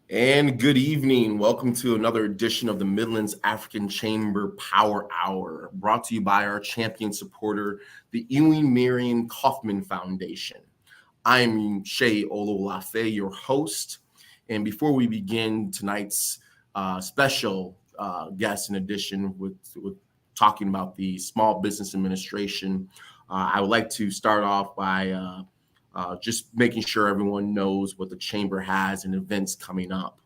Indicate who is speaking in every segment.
Speaker 1: And good evening. Welcome to another edition of the Midlands African Chamber Power Hour, brought to you by our champion supporter, the Ewing Marion Kaufman Foundation. I'm Shay Ololafe, your host. And before we begin tonight's special guest in addition with talking about the Small Business Administration, I would like to start off by just making sure everyone knows what the Chamber has and events coming up.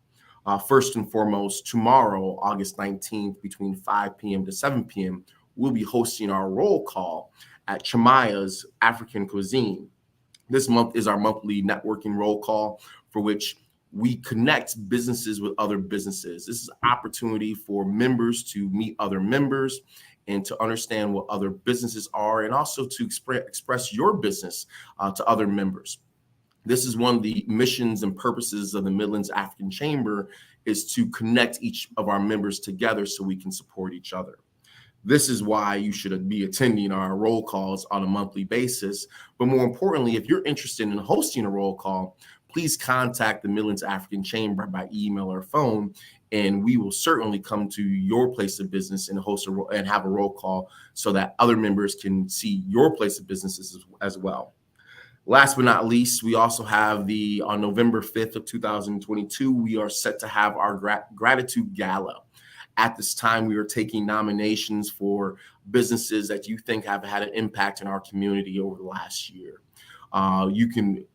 Speaker 1: First and foremost, tomorrow, August 19th, between 5 p.m. to 7 p.m., we'll be hosting our roll call at Chamaya's African Cuisine. This month is our monthly networking roll call for which we connect businesses with other businesses. This is an opportunity for members to meet other members and to understand what other businesses are, and also to express your business to other members. This is one of the missions and purposes of the Midlands African Chamber, is to connect each of our members together so we can support each other. This is why you should be attending our roll calls on a monthly basis. But more importantly, if you're interested in hosting a roll call, please contact the Midlands African Chamber by email or phone, and we will certainly come to your place of business and and have a roll call so that other members can see your place of business as well. Last but not least, we also have on November 5th of 2022, we are set to have our gratitude gala. At this time, we are taking nominations for businesses that you think have had an impact in our community over the last year. You can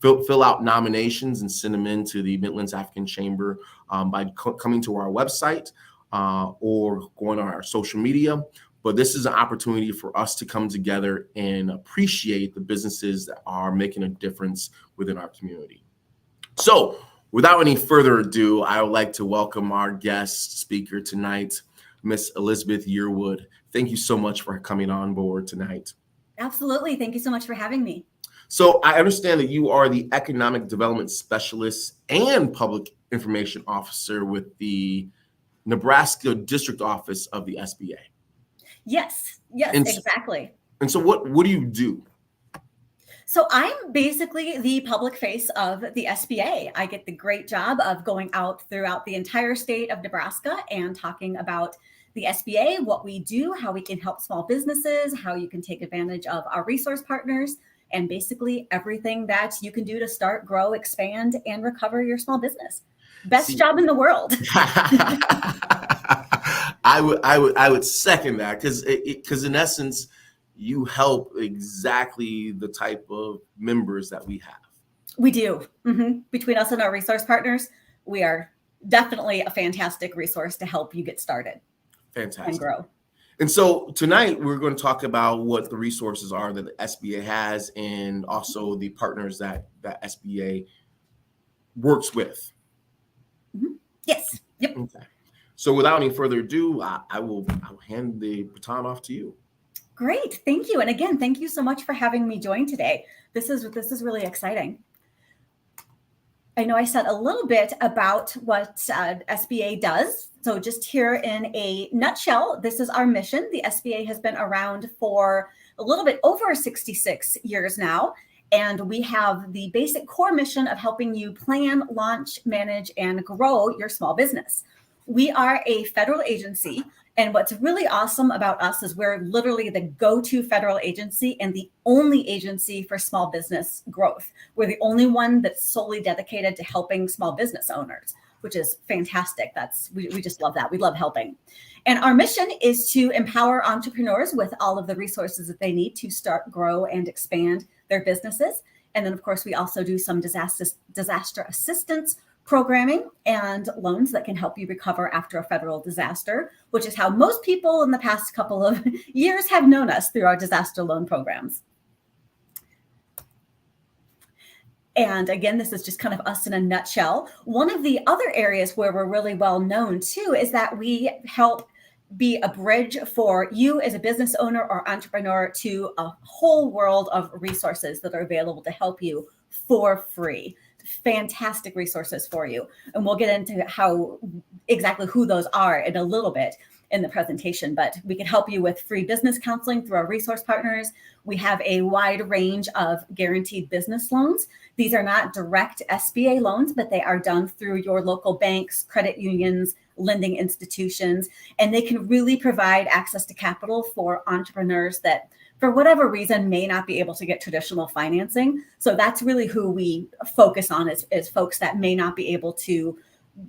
Speaker 1: fill out nominations and send them in to the Midlands African Chamber by coming to our website or going on our social media. But this is an opportunity for us to come together and appreciate the businesses that are making a difference within our community. So without any further ado, I would like to welcome our guest speaker tonight, Miss Elizabeth Yearwood. Thank you so much for coming on board tonight.
Speaker 2: Absolutely. Thank you so much for having me.
Speaker 1: So I understand that you are the Economic Development Specialist and Public Information Officer with the Nebraska District Office of the SBA.
Speaker 2: Yes, exactly.
Speaker 1: And so what do you do?
Speaker 2: So I'm basically the public face of the SBA. I get the great job of going out throughout the entire state of Nebraska and talking about the SBA, what we do, how we can help small businesses, how you can take advantage of our resource partners, and basically everything that you can do to start, grow, expand, and recover your small business. Best job in the world.
Speaker 1: I would second that because in essence, you help exactly the type of members that we have.
Speaker 2: We do. Mm-hmm. Between us and our resource partners, we are definitely a fantastic resource to help you get started.
Speaker 1: Fantastic.
Speaker 2: And grow.
Speaker 1: And so tonight we're going to talk about what the resources are that the SBA has and also the partners that SBA works with.
Speaker 2: Mm-hmm. Yes. Yep.
Speaker 1: Okay. So without any further ado, I will hand the baton off to you.
Speaker 2: Great. Thank you. And again, thank you so much for having me join today. This is really exciting. I know I said a little bit about what SBA does. So just here in a nutshell, this is our mission. The SBA has been around for a little bit over 66 years now. And we have the basic core mission of helping you plan, launch, manage, and grow your small business. We are a federal agency. And what's really awesome about us is we're literally the go-to federal agency and the only agency for small business growth. We're the only one that's solely dedicated to helping small business owners, which is fantastic. We just love that. We love helping. And our mission is to empower entrepreneurs with all of the resources that they need to start, grow, and expand their businesses. And then, of course, we also do some disaster assistance programming and loans that can help you recover after a federal disaster, which is how most people in the past couple of years have known us, through our disaster loan programs. And again, this is just kind of us in a nutshell. One of the other areas where we're really well known too is that we help be a bridge for you as a business owner or entrepreneur to a whole world of resources that are available to help you for free. Fantastic resources for you. And we'll get into exactly who those are in a little bit. in the presentation, but we can help you with free business counseling through our resource partners. We have a wide range of guaranteed business loans. These are not direct SBA loans, but they are done through your local banks, credit unions, lending institutions, and they can really provide access to capital for entrepreneurs that, for whatever reason, may not be able to get traditional financing. So that's really who we focus on, is folks that may not be able to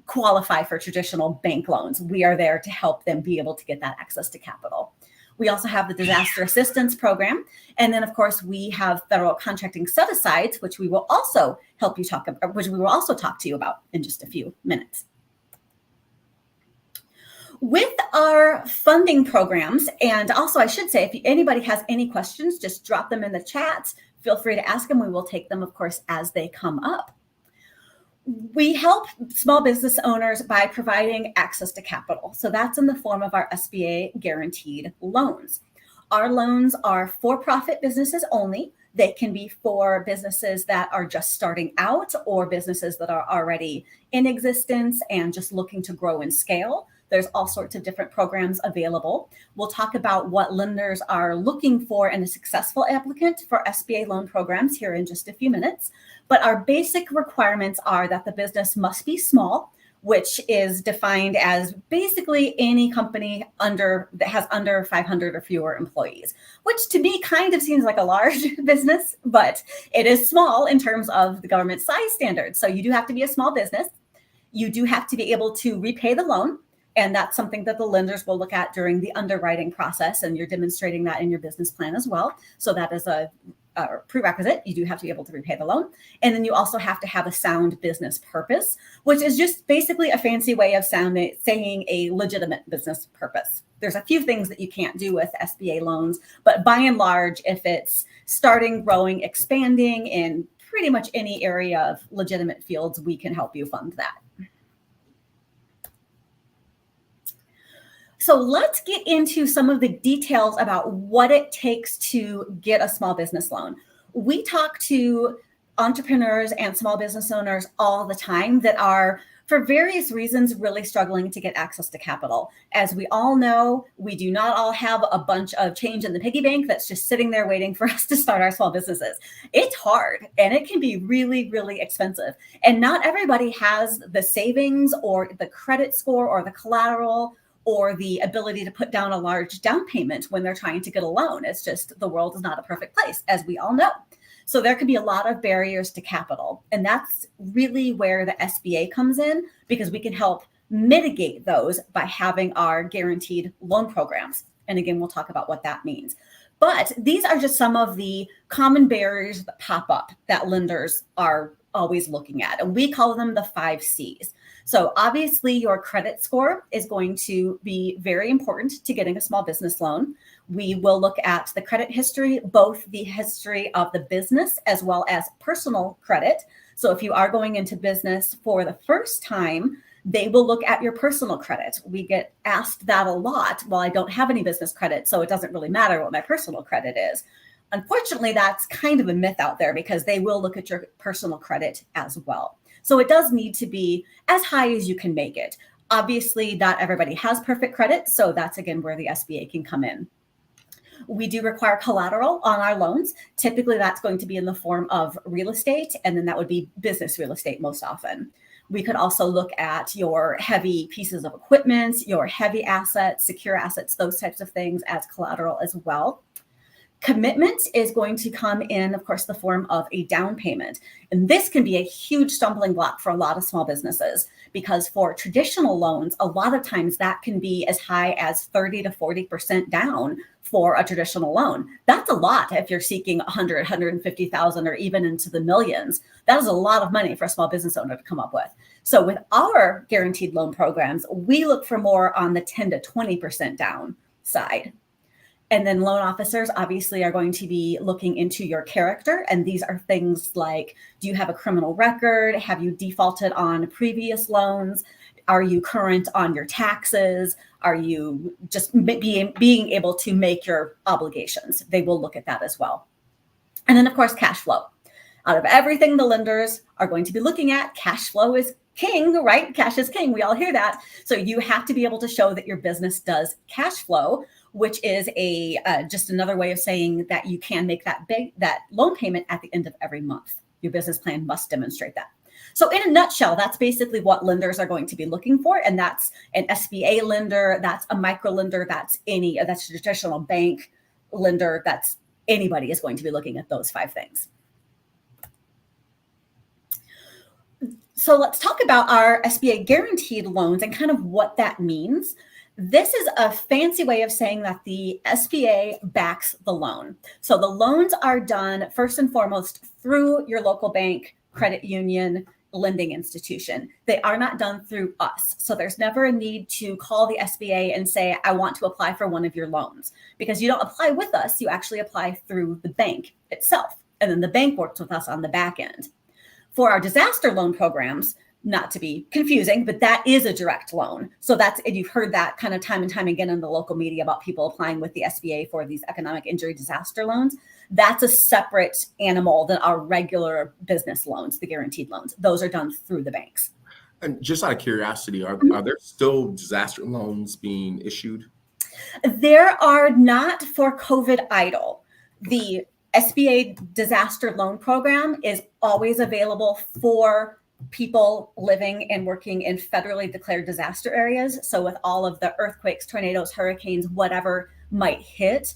Speaker 2: qualify for traditional bank loans. We are there to help them be able to get that access to capital. We also have the disaster assistance program. And then, of course, we have federal contracting set-asides, which we will also help you talk about, which we will also talk to you about in just a few minutes. With our funding programs, and also I should say, if anybody has any questions, just drop them in the chat. Feel free to ask them. We will take them, of course, as they come up. We help small business owners by providing access to capital. So that's in the form of our SBA guaranteed loans. Our loans are for-profit businesses only. They can be for businesses that are just starting out or businesses that are already in existence and just looking to grow and scale. There's all sorts of different programs available. We'll talk about what lenders are looking for in a successful applicant for SBA loan programs here in just a few minutes. But our basic requirements are that the business must be small, which is defined as basically any company that has under 500 or fewer employees, which to me kind of seems like a large business, but it is small in terms of the government size standards. So you do have to be a small business. You do have to be able to repay the loan. And that's something that the lenders will look at during the underwriting process. And you're demonstrating that in your business plan as well. So that is a prerequisite. You do have to be able to repay the loan. And then you also have to have a sound business purpose, which is just basically a fancy way of saying a legitimate business purpose. There's a few things that you can't do with SBA loans, but by and large, if it's starting, growing, expanding in pretty much any area of legitimate fields, we can help you fund that. So let's get into some of the details about what it takes to get a small business loan. We talk to entrepreneurs and small business owners all the time that are, for various reasons, really struggling to get access to capital. As we all know, we do not all have a bunch of change in the piggy bank that's just sitting there waiting for us to start our small businesses. It's hard and it can be really, really expensive. And not everybody has the savings or the credit score or the collateral or the ability to put down a large down payment when they're trying to get a loan. It's just, the world is not a perfect place, as we all know. So there could be a lot of barriers to capital. And that's really where the SBA comes in, because we can help mitigate those by having our guaranteed loan programs. And again, we'll talk about what that means. But these are just some of the common barriers that pop up that lenders are always looking at. And we call them the 5 C's. So obviously your credit score is going to be very important to getting a small business loan. We will look at the credit history, both the history of the business as well as personal credit. So if you are going into business for the first time, they will look at your personal credit. We get asked that a lot. Well, I don't have any business credit, so it doesn't really matter what my personal credit is. Unfortunately, that's kind of a myth out there, because they will look at your personal credit as well. So it does need to be as high as you can make it. Obviously, not everybody has perfect credit, so that's, again, where the SBA can come in. We do require collateral on our loans. Typically, that's going to be in the form of real estate, and then that would be business real estate most often. We could also look at your heavy pieces of equipment, your heavy assets, secure assets, those types of things as collateral as well. Commitment is going to come in, of course, the form of a down payment. And this can be a huge stumbling block for a lot of small businesses, because for traditional loans, a lot of times that can be as high as 30 to 40% down for a traditional loan. That's a lot if you're seeking 100, 150,000 or even into the millions. That is a lot of money for a small business owner to come up with. So with our guaranteed loan programs, we look for more on the 10 to 20% down side. And then loan officers obviously are going to be looking into your character. And these are things like, do you have a criminal record? Have you defaulted on previous loans? Are you current on your taxes? Are you just being able to make your obligations? They will look at that as well. And then, of course, cash flow. Out of everything the lenders are going to be looking at, cash flow is king, right? Cash is king. We all hear that. So you have to be able to show that your business does cash flow, which is just another way of saying that you can make that loan payment at the end of every month. Your business plan must demonstrate that. So in a nutshell, that's basically what lenders are going to be looking for. And that's an SBA lender, that's a micro lender, that's a traditional bank lender, that's anybody is going to be looking at those 5 things. So let's talk about our SBA guaranteed loans and kind of what that means. This is a fancy way of saying that the SBA backs the loan. So the loans are done first and foremost through your local bank, credit union, lending institution. They are not done through us. So there's never a need to call the SBA and say, I want to apply for one of your loans, because you don't apply with us. You actually apply through the bank itself. And then the bank works with us on the back end. For our disaster loan programs, not to be confusing, but that is a direct loan. So and you've heard that kind of time and time again in the local media about people applying with the SBA for these economic injury disaster loans. That's a separate animal than our regular business loans, the guaranteed loans. Those are done through the banks.
Speaker 1: And just out of curiosity, are there still disaster loans being issued?
Speaker 2: There are not for COVID EIDL. The SBA disaster loan program is always available for people living and working in federally declared disaster areas. So with all of the earthquakes, tornadoes, hurricanes, whatever might hit,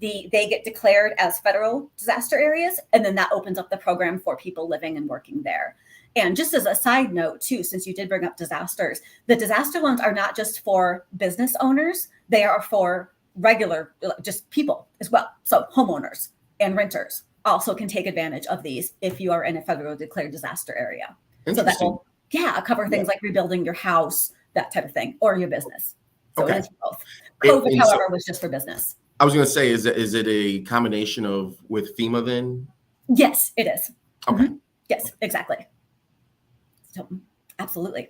Speaker 2: they get declared as federal disaster areas. And then that opens up the program for people living and working there. And just as a side note too, since you did bring up disasters, the disaster loans are not just for business owners, they are for regular, just people as well. So homeowners and renters also can take advantage of these if you are in a federally declared disaster area. So that will, cover things like rebuilding your house, that type of thing, or your business. So it is both. COVID, however, was just for business.
Speaker 1: I was going to say, is it a combination of with FEMA then?
Speaker 2: Yes, it is.
Speaker 1: Okay.
Speaker 2: Mm-hmm. Yes, exactly. So absolutely.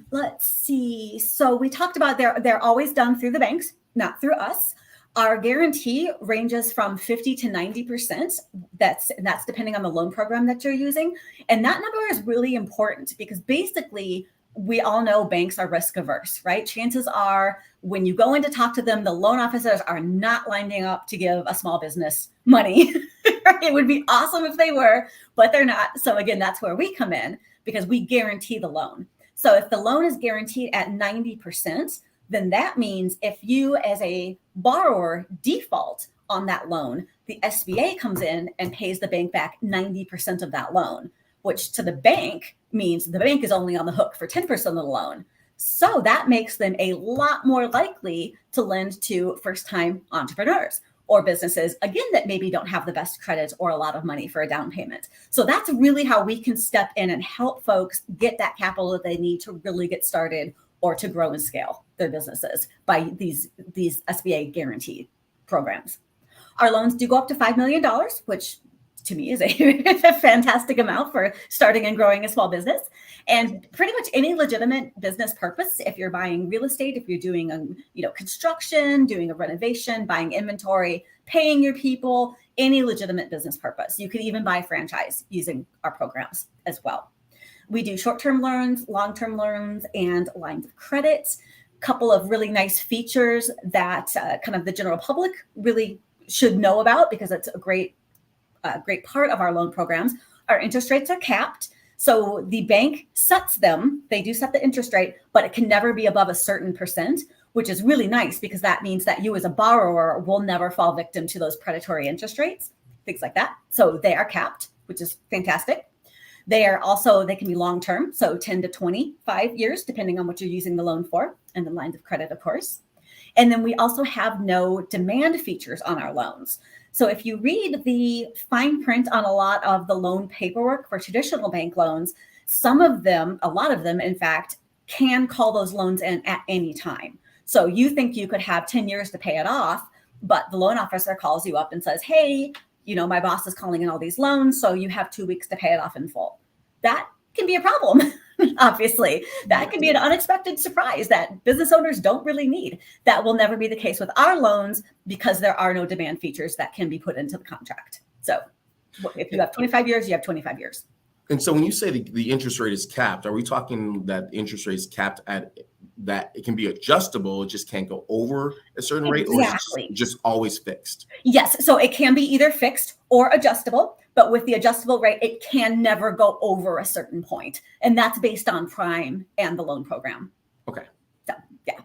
Speaker 2: Let's see. So we talked about they're always done through the banks, not through us. Our guarantee ranges from 50 to 90%. That's depending on the loan program that you're using. And that number is really important because basically we all know banks are risk averse, right? Chances are when you go in to talk to them, the loan officers are not lining up to give a small business money. It would be awesome if they were, but they're not. So again, that's where we come in because we guarantee the loan. So if the loan is guaranteed at 90%, then that means if you as a borrower default on that loan, the SBA comes in and pays the bank back 90% of that loan, which to the bank means the bank is only on the hook for 10% of the loan. So that makes them a lot more likely to lend to first-time entrepreneurs or businesses, again, that maybe don't have the best credit or a lot of money for a down payment. So that's really how we can step in and help folks get that capital that they need to really get started or to grow and scale their businesses by these SBA guaranteed programs. Our loans do go up to $5 million, which to me is a fantastic amount for starting and growing a small business. And pretty much any legitimate business purpose, if you're buying real estate, if you're doing construction, doing a renovation, buying inventory, paying your people, any legitimate business purpose. You could even buy franchise using our programs as well. We do short-term loans, long-term loans, and lines of credit. Couple of really nice features that kind of the general public really should know about because it's a great part of our loan programs. Our interest rates are capped. So the bank sets them. They do set the interest rate, but it can never be above a certain percent, which is really nice because that means that you as a borrower will never fall victim to those predatory interest rates, things like that. So they are capped, which is fantastic. They can be long-term, so 10 to 25 years, depending on what you're using the loan for, and the lines of credit, of course. And then we also have no demand features on our loans. So if you read the fine print on a lot of the loan paperwork for traditional bank loans, a lot of them, in fact, can call those loans in at any time. So you think you could have 10 years to pay it off, but the loan officer calls you up and says, hey, my boss is calling in all these loans, so you have 2 weeks to pay it off in full. That can be a problem, obviously. That can be an unexpected surprise that business owners don't really need. That will never be the case with our loans because there are no demand features that can be put into the contract. So if you have 25 years, you have 25 years.
Speaker 1: And so when you say the interest rate is capped, are we talking that the interest rate is capped at that it can be adjustable, it just can't go over a certain rate, or is it just always fixed?
Speaker 2: Yes. So it can be either fixed or adjustable, but with the adjustable rate, it can never go over a certain point. And that's based on prime and the loan program.
Speaker 1: Okay.
Speaker 2: So, yeah.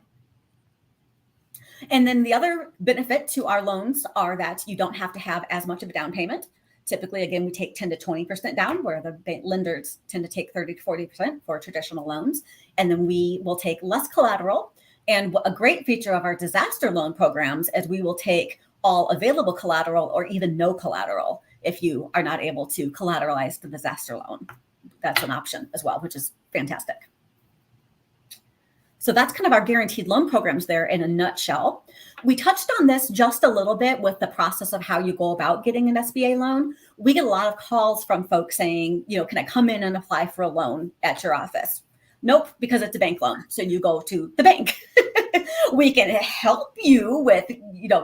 Speaker 2: And then the other benefit to our loans are that you don't have to have as much of a down payment. Typically, again, we take 10 to 20% down, where the bank lenders tend to take 30 to 40% for traditional loans. And then we will take less collateral. And a great feature of our disaster loan programs is we will take all available collateral or even no collateral if you are not able to collateralize the disaster loan. That's an option as well, which is fantastic. So that's kind of our guaranteed loan programs there in a nutshell. We touched on this just a little bit with the process of how you go about getting an SBA loan. We get a lot of calls from folks saying, can I come in and apply for a loan at your office? Nope, because it's a bank loan. So you go to the bank. We can help you with,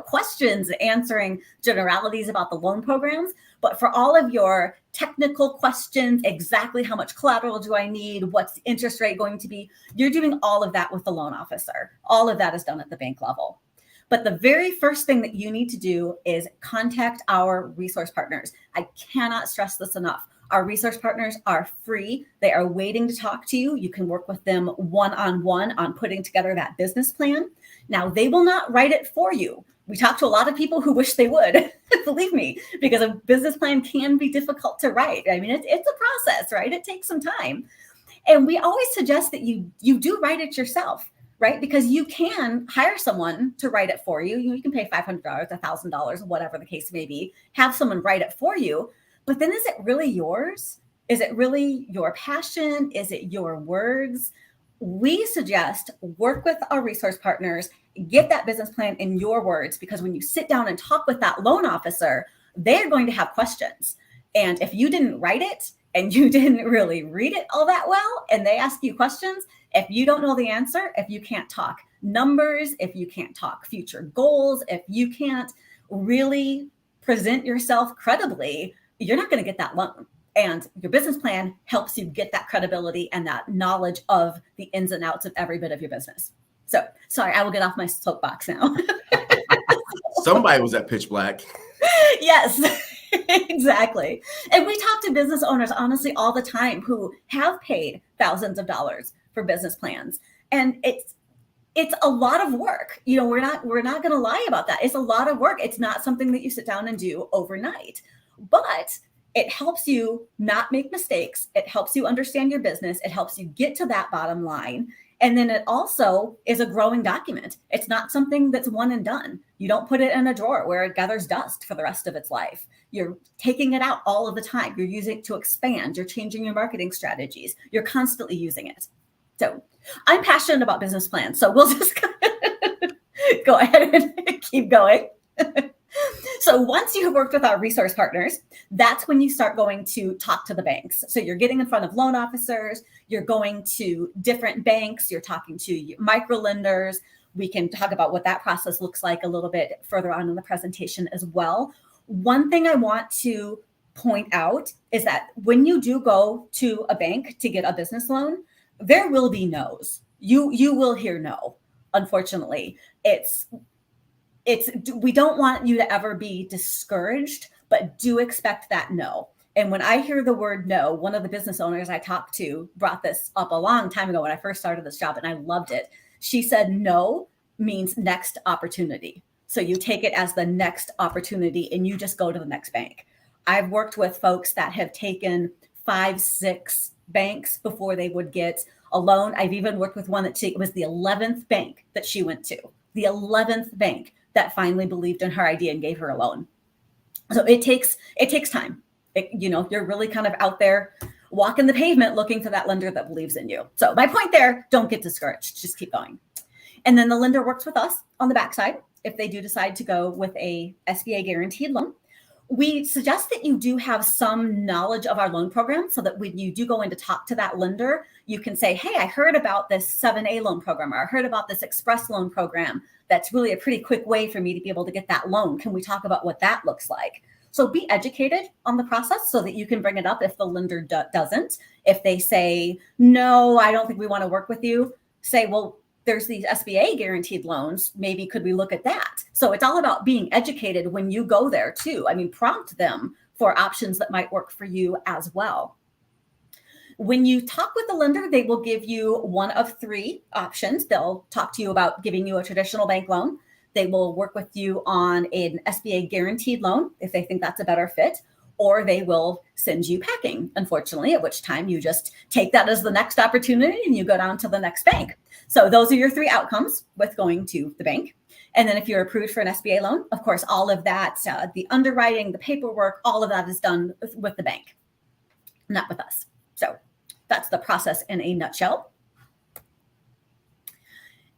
Speaker 2: questions, answering generalities about the loan programs. But for all of your technical questions, exactly how much collateral do I need? What's the interest rate going to be? You're doing all of that with the loan officer. All of that is done at the bank level. But the very first thing that you need to do is contact our resource partners. I cannot stress this enough. Our resource partners are free. They are waiting to talk to you. You can work with them one-on-one on putting together that business plan. Now, they will not write it for you. We talk to a lot of people who wish they would, believe me, because a business plan can be difficult to write. I mean, it's a process, right? It takes some time. And we always suggest that you do write it yourself, right? Because you can hire someone to write it for you. You can pay $500, $1,000, whatever the case may be, have someone write it for you. But then is it really yours? Is it really your passion? Is it your words? We suggest work with our resource partners, get that business plan in your words, because when you sit down and talk with that loan officer, they're going to have questions. And if you didn't write it and you didn't really read it all that well, and they ask you questions, if you don't know the answer, if you can't talk numbers, if you can't talk future goals, if you can't really present yourself credibly, you're not going to get that loan. And your business plan helps you get that credibility and that knowledge of the ins and outs of every bit of your business. So, sorry, I will get off my soapbox now.
Speaker 1: Somebody was at Pitch Black.
Speaker 2: Yes, exactly. And we talk to business owners, honestly, all the time who have paid thousands of dollars for business plans. And it's a lot of work. We're not going to lie about that. It's a lot of work. It's not something that you sit down and do overnight. But it helps you not make mistakes. It helps you understand your business. It helps you get to that bottom line. And then it also is a growing document. It's not something that's one and done. You don't put it in a drawer where it gathers dust for the rest of its life. You're taking it out all of the time. You're using it to expand. You're changing your marketing strategies. You're constantly using it. So I'm passionate about business plans. So we'll just go ahead and keep going. So once you have worked with our resource partners, that's when you start going to talk to the banks. So you're getting in front of loan officers, you're going to different banks, you're talking to micro lenders. We can talk about what that process looks like a little bit further on in the presentation as well. One thing I want to point out is that when you do go to a bank to get a business loan, there will be no's. You will hear no, unfortunately. We don't want you to ever be discouraged, but do expect that no. And when I hear the word no, one of the business owners I talked to brought this up a long time ago when I first started this job, and I loved it. She said no means next opportunity. So you take it as the next opportunity and you just go to the next bank. I've worked with folks that have taken 5, 6 banks before they would get a loan. I've even worked with one that was the 11th bank that she went to, the 11th bank that finally believed in her idea and gave her a loan. So it takes time. You're really kind of out there walking the pavement looking for that lender that believes in you. So my point there, don't get discouraged. Just keep going. And then the lender works with us on the backside if they do decide to go with a SBA guaranteed loan. We suggest that you do have some knowledge of our loan program so that when you do go in to talk to that lender, you can say, hey, I heard about this 7A loan program, or I heard about this express loan program. That's really a pretty quick way for me to be able to get that loan. Can we talk about what that looks like? So be educated on the process so that you can bring it up if the lender doesn't. If they say, no, I don't think we want to work with you, say, well, there's these SBA guaranteed loans. Maybe could we look at that? So it's all about being educated when you go there too. I mean, prompt them for options that might work for you as well. When you talk with the lender, they will give you one of three options. They'll talk to you about giving you a traditional bank loan. They will work with you on an SBA guaranteed loan if they think that's a better fit, or they will send you packing, unfortunately, at which time you just take that as the next opportunity and you go down to the next bank. So those are your three outcomes with going to the bank. And then if you're approved for an SBA loan, of course, all of that, the underwriting, the paperwork, all of that is done with the bank, not with us. So that's the process in a nutshell.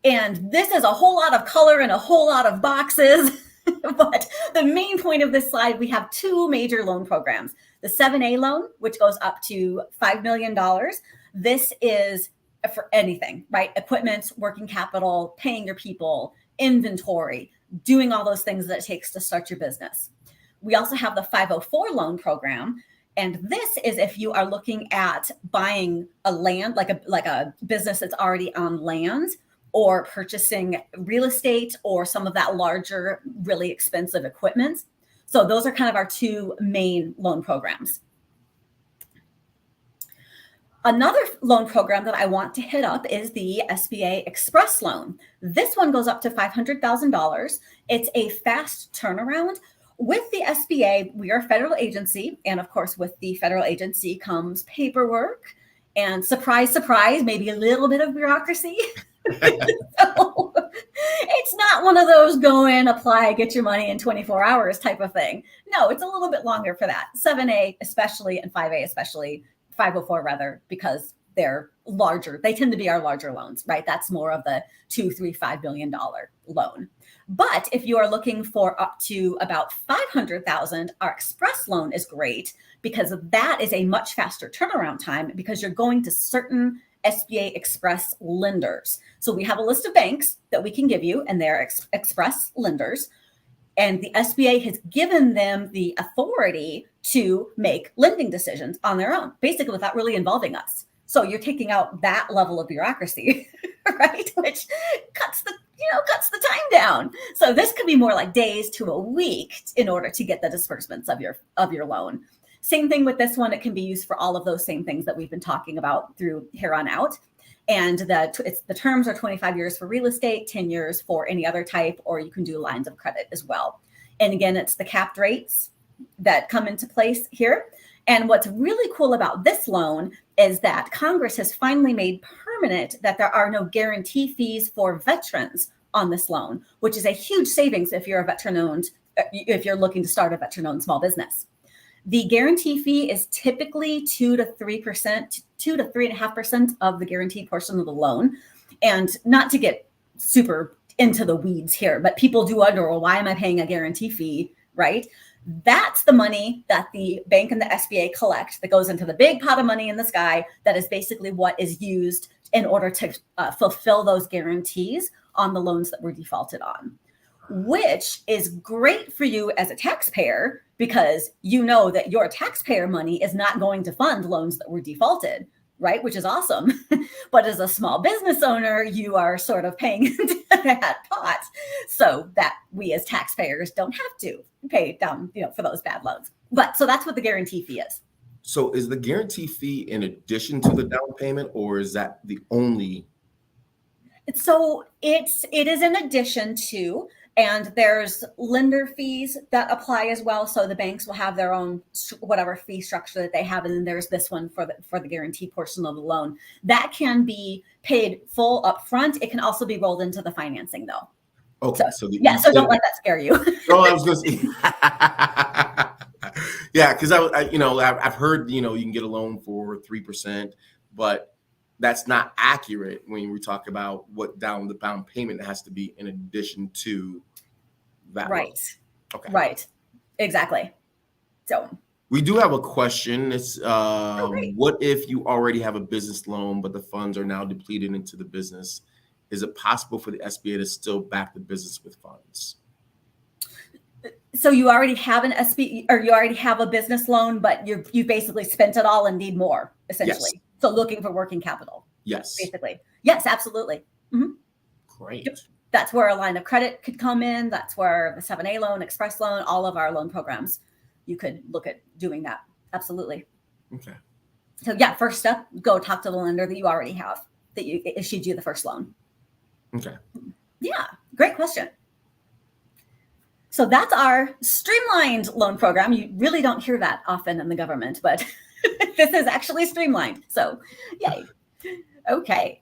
Speaker 2: And this is a whole lot of color and a whole lot of boxes. But the main point of this slide, we have two major loan programs. The 7A loan, which goes up to $5 million. This is for anything, right? Equipment, working capital, paying your people, inventory, doing all those things that it takes to start your business. We also have the 504 loan program. And this is if you are looking at buying a land, like a business that's already on land, or purchasing real estate or some of that larger, really expensive equipment. So those are kind of our two main loan programs. Another loan program that I want to hit up is the SBA Express loan. This one goes up to $500,000. It's a fast turnaround. With the SBA, we are a federal agency. And of course, with the federal agency comes paperwork and surprise, surprise, maybe a little bit of bureaucracy. So it's not one of those go in, apply, get your money in 24 hours type of thing. No, it's a little bit longer for that. 7A especially and 5A especially, 504 rather, because they're larger. They tend to be our larger loans, right? That's more of the $2, $3, $5 billion loan. But if you are looking for up to about $500,000, our Express loan is great because that is a much faster turnaround time because you're going to certain SBA Express lenders. So we have a list of banks that we can give you, and they're Express lenders. And the SBA has given them the authority to make lending decisions on their own, basically without really involving us. So you're taking out that level of bureaucracy, right? Which cuts the time down. So this could be more like days to a week in order to get the disbursements of your loan. Same thing with this one. It can be used for all of those same things that we've been talking about through here on out. And the terms are 25 years for real estate, 10 years for any other type, or you can do lines of credit as well. And again, it's the capped rates that come into place here. And what's really cool about this loan is that Congress has finally made permanent that there are no guarantee fees for veterans on this loan, which is a huge savings if you're if you're looking to start a veteran-owned small business. The guarantee fee is typically 2 to 3%, 2 to 3.5% of the guaranteed portion of the loan. And not to get super into the weeds here, but people do wonder, well, why am I paying a guarantee fee, right? That's the money that the bank and the SBA collect that goes into the big pot of money in the sky. That is basically what is used in order to fulfill those guarantees on the loans that were defaulted on, which is great for you as a taxpayer because you know that your taxpayer money is not going to fund loans that were defaulted, right? Which is awesome. But as a small business owner, you are sort of paying into that pot so that we as taxpayers don't have to pay down, for those bad loans. But so that's what the guarantee fee is.
Speaker 1: So is the guarantee fee in addition to the down payment, or is that the only?
Speaker 2: So it is in addition to, and there's lender fees that apply as well. So the banks will have their own whatever fee structure that they have, and then there's this one for the guarantee portion of the loan that can be paid full upfront. It can also be rolled into the financing, though.
Speaker 1: Okay,
Speaker 2: so don't let that scare you.
Speaker 1: Oh, I was going to say, yeah, because I've heard you can get a loan for 3%, but that's not accurate when we talk about what the down payment has to be in addition to that.
Speaker 2: Right.
Speaker 1: Loan. Okay.
Speaker 2: Right. Exactly. So
Speaker 1: we do have a question. It's what if you already have a business loan, but the funds are now depleted into the business? Is it possible for the SBA to still back the business with funds?
Speaker 2: So you already have an SB, or you already have a business loan, but you basically spent it all and need more, essentially.
Speaker 1: Yes.
Speaker 2: So looking for working capital.
Speaker 1: Yes.
Speaker 2: Basically. Yes, absolutely.
Speaker 1: Great.
Speaker 2: Yep. That's where a line of credit could come in. That's where the 7A loan, express loan, all of our loan programs, you could look at doing that. Absolutely.
Speaker 1: Okay.
Speaker 2: So yeah, first step, go talk to the lender that you already have, that you issued you the first loan.
Speaker 1: Okay.
Speaker 2: Yeah, great question. So that's our streamlined loan program. You really don't hear that often in the government, but this is actually streamlined. So yay. Okay.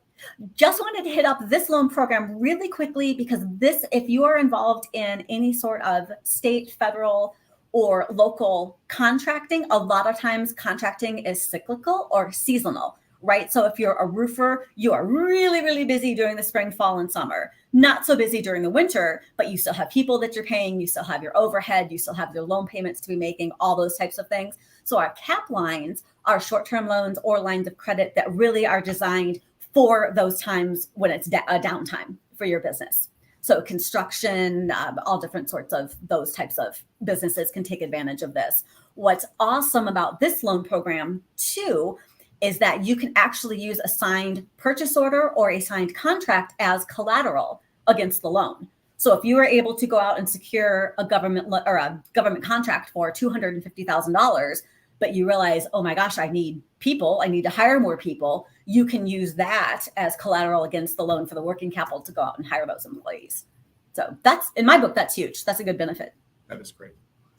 Speaker 2: Just wanted to hit up this loan program really quickly because this, if you are involved in any sort of state, federal, or local contracting, a lot of times contracting is cyclical or seasonal, right? So if you're a roofer, you are really, really busy during the spring, fall, and summer. Not so busy during the winter, but you still have people that you're paying, you still have your overhead, you still have your loan payments to be making, all those types of things. So our cap lines are short-term loans or lines of credit that really are designed for those times when it's a downtime for your business. So construction, all different sorts of those types of businesses can take advantage of this. What's awesome about this loan program too is that you can actually use a signed purchase order or a signed contract as collateral against the loan. So if you were able to go out and secure a government or a government contract for $250,000, but you realize, oh my gosh, I need people, I need to hire more people, you can use that as collateral against the loan for the working capital to go out and hire those employees. So that's, in my book, that's huge. That's a good benefit.
Speaker 1: That is great.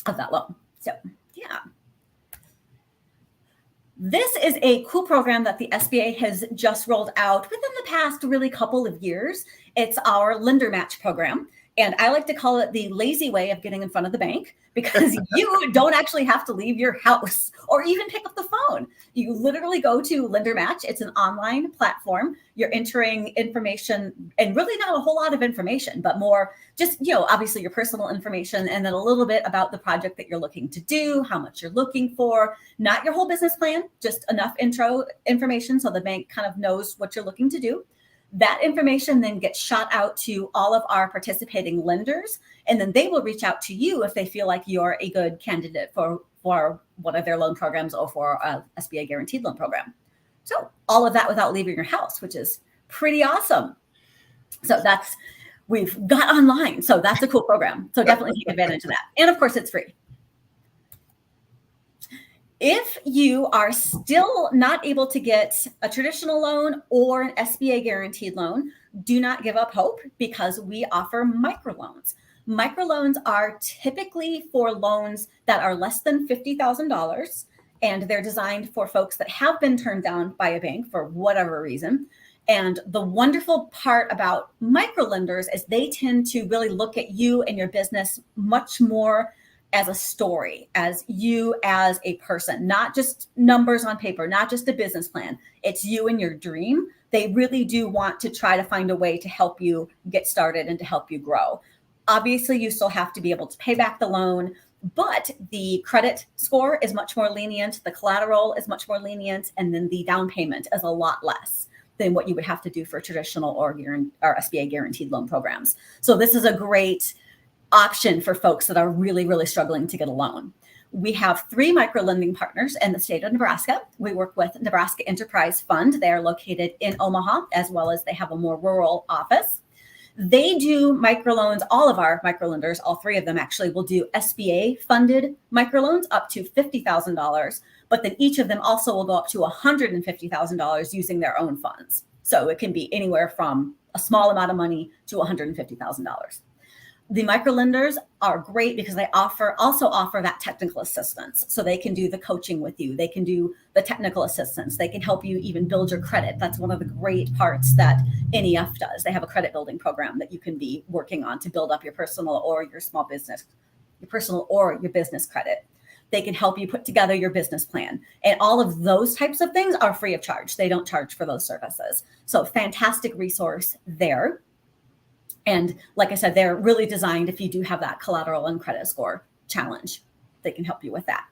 Speaker 2: Of that loan. So yeah. This is a cool program that the SBA has just rolled out within the past really couple of years. It's our lender match program. And I like to call it the lazy way of getting in front of the bank because you don't actually have to leave your house or even pick up the phone. You literally go to Lender Match. It's an online platform. You're entering information and really not a whole lot of information, but more just, obviously your personal information and then a little bit about the project that you're looking to do, how much you're looking for, not your whole business plan, just enough intro information so the bank kind of knows what you're looking to do. That information then gets shot out to all of our participating lenders, and then they will reach out to you if they feel like you're a good candidate for one of their loan programs or for a SBA guaranteed loan program. So all of that without leaving your house, which is pretty awesome. So we've got online. So that's a cool program. So definitely take advantage of that. And of course, it's free. If you are still not able to get a traditional loan or an SBA guaranteed loan, do not give up hope because we offer microloans. Microloans are typically for loans that are less than $50,000, and they're designed for folks that have been turned down by a bank for whatever reason. And the wonderful part about microlenders is they tend to really look at you and your business much more as a story, as you as a person, not just numbers on paper, not just a business plan. It's you and your dream. They really do want to try to find a way to help you get started and to help you grow. Obviously, you still have to be able to pay back the loan, but the credit score is much more lenient. The collateral is much more lenient. And then the down payment is a lot less than what you would have to do for traditional or SBA guaranteed loan programs. So this is a great option for folks that are really, really struggling to get a loan. We have 3 microlending partners in the state of Nebraska. We work with Nebraska Enterprise Fund. They are located in Omaha, as well as they have a more rural office. They do microloans. All of our microlenders, all 3 of them actually, will do SBA funded microloans up to $50,000, but then each of them also will go up to $150,000 using their own funds. So it can be anywhere from a small amount of money to $150,000. The microlenders are great because they also offer that technical assistance. So they can do the coaching with you. They can do the technical assistance. They can help you even build your credit. That's one of the great parts that NEF does. They have a credit building program that you can be working on to build up your personal or your small business, your personal or your business credit. They can help you put together your business plan. And all of those types of things are free of charge. They don't charge for those services. So fantastic resource there. And like I said, they're really designed if you do have that collateral and credit score challenge, they can help you with that.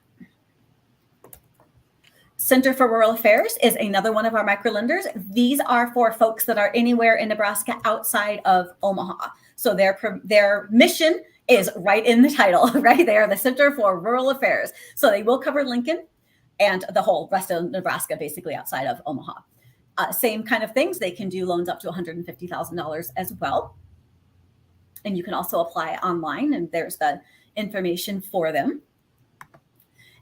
Speaker 2: Center for Rural Affairs is another one of our microlenders. These are for folks that are anywhere in Nebraska outside of Omaha. So their mission is right in the title, right? They are the Center for Rural Affairs. So they will cover Lincoln and the whole rest of Nebraska, basically outside of Omaha. Same kind of things. They can do loans up to $150,000 as well. And you can also apply online, and there's the information for them.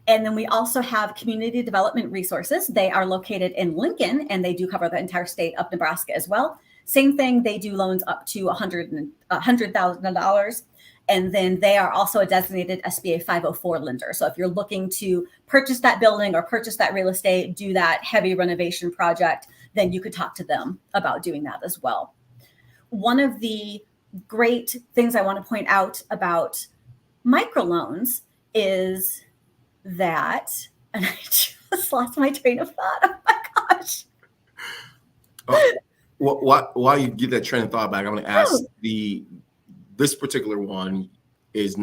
Speaker 2: And then we also have community development resources. They are located in Lincoln, and they do cover the entire state of Nebraska as well. Same thing, they do loans up to $100,000. And then they are also a designated SBA 504 lender. So if you're looking to purchase that building or purchase that real estate, do that heavy renovation project, then you could talk to them about doing that as well. One of the great things I want to point out about microloans is that, and I just lost my train of thought. Oh my gosh.
Speaker 1: While you get that train of thought back, I'm going to ask this particular one is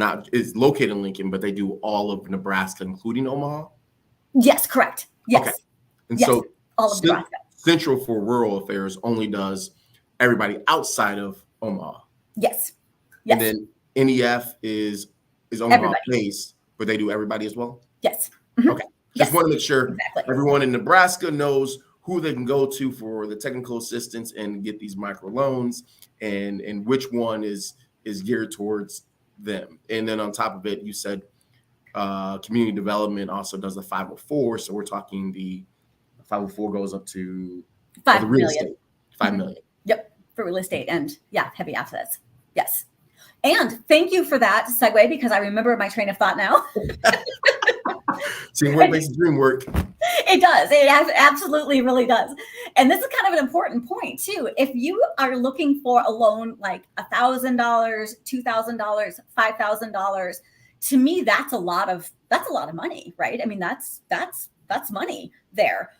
Speaker 1: located in Lincoln, but they do all of Nebraska, including Omaha?
Speaker 2: Yes, correct. Yes. Okay.
Speaker 1: And
Speaker 2: yes,
Speaker 1: so
Speaker 2: all of Nebraska.
Speaker 1: Central for Rural Affairs only does everybody outside of Omaha.
Speaker 2: Yes.
Speaker 1: And then NEF is Omaha based, but they do everybody as well?
Speaker 2: Yes.
Speaker 1: Mm-hmm. Okay. Just want to make sure everyone in Nebraska knows who they can go to for the technical assistance and get these micro loans, and which one is geared towards them. And then on top of it, you said community development also does the 504. So we're talking the 504 goes up to
Speaker 2: $5
Speaker 1: real
Speaker 2: million.
Speaker 1: estate, $5 million.
Speaker 2: Yep, for real estate and heavy assets. Yes. And thank you for that segue, because I remember my train of thought now.
Speaker 1: Teamwork makes the dream work.
Speaker 2: It does. It absolutely really does. And this is kind of an important point too. If you are looking for a loan like $1,000, $2,000, $5,000, to me, that's a lot of money, right? I mean, that's money there.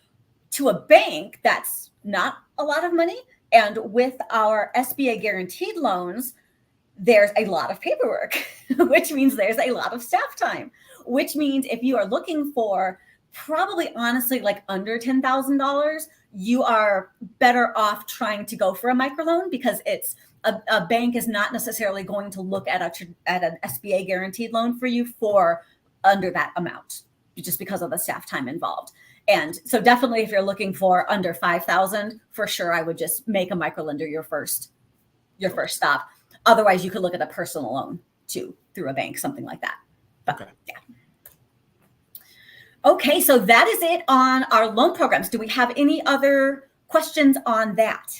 Speaker 2: To a bank, that's not a lot of money. And with our SBA guaranteed loans, there's a lot of paperwork, which means there's a lot of staff time, which means if you are looking for probably honestly like under $10,000, you are better off trying to go for a microloan, because it's a bank is not necessarily going to look at an SBA guaranteed loan for you for under that amount, just because of the staff time involved. And so definitely if you're looking for under 5,000, for sure, I would just make a microlender your first stop. Otherwise, you could look at a personal loan too through a bank, something like that. But,
Speaker 1: okay.
Speaker 2: Yeah. Okay, so that is it on our loan programs. Do we have any other questions on that?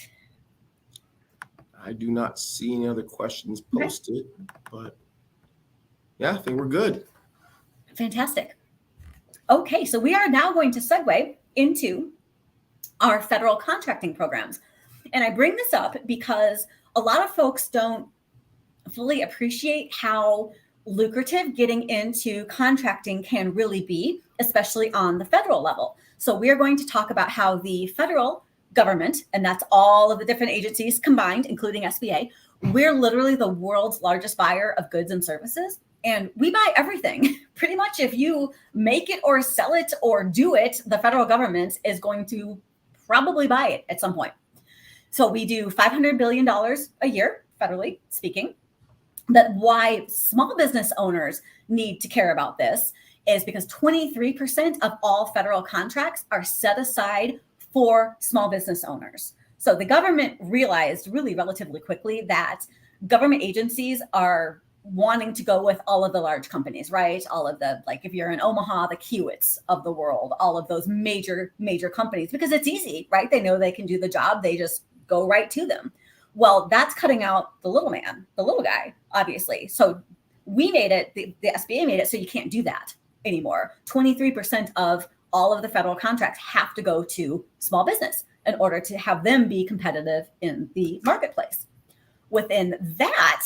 Speaker 1: I do not see any other questions posted, but yeah, I think we're good.
Speaker 2: Fantastic. Okay, so we are now going to segue into our federal contracting programs. And I bring this up because a lot of folks don't fully appreciate how lucrative getting into contracting can really be, especially on the federal level. So we're going to talk about how the federal government, and that's all of the different agencies combined, including SBA, we're literally the world's largest buyer of goods and services. And we buy everything. Pretty much if you make it or sell it or do it, the federal government is going to probably buy it at some point. So we do $500 billion a year, federally speaking. But why small business owners need to care about this is because 23% of all federal contracts are set aside for small business owners. So the government realized really relatively quickly that government agencies are wanting to go with all of the large companies, right? All of the, like if you're in Omaha, the Kiewits of the world, all of those major companies, because it's easy, right? They know they can do the job. They just go right to them. Well, that's cutting out the little man, the little guy, obviously. So we made it, the SBA made it so you can't do that anymore. 23% of all of the federal contracts have to go to small business in order to have them be competitive in the marketplace. Within that,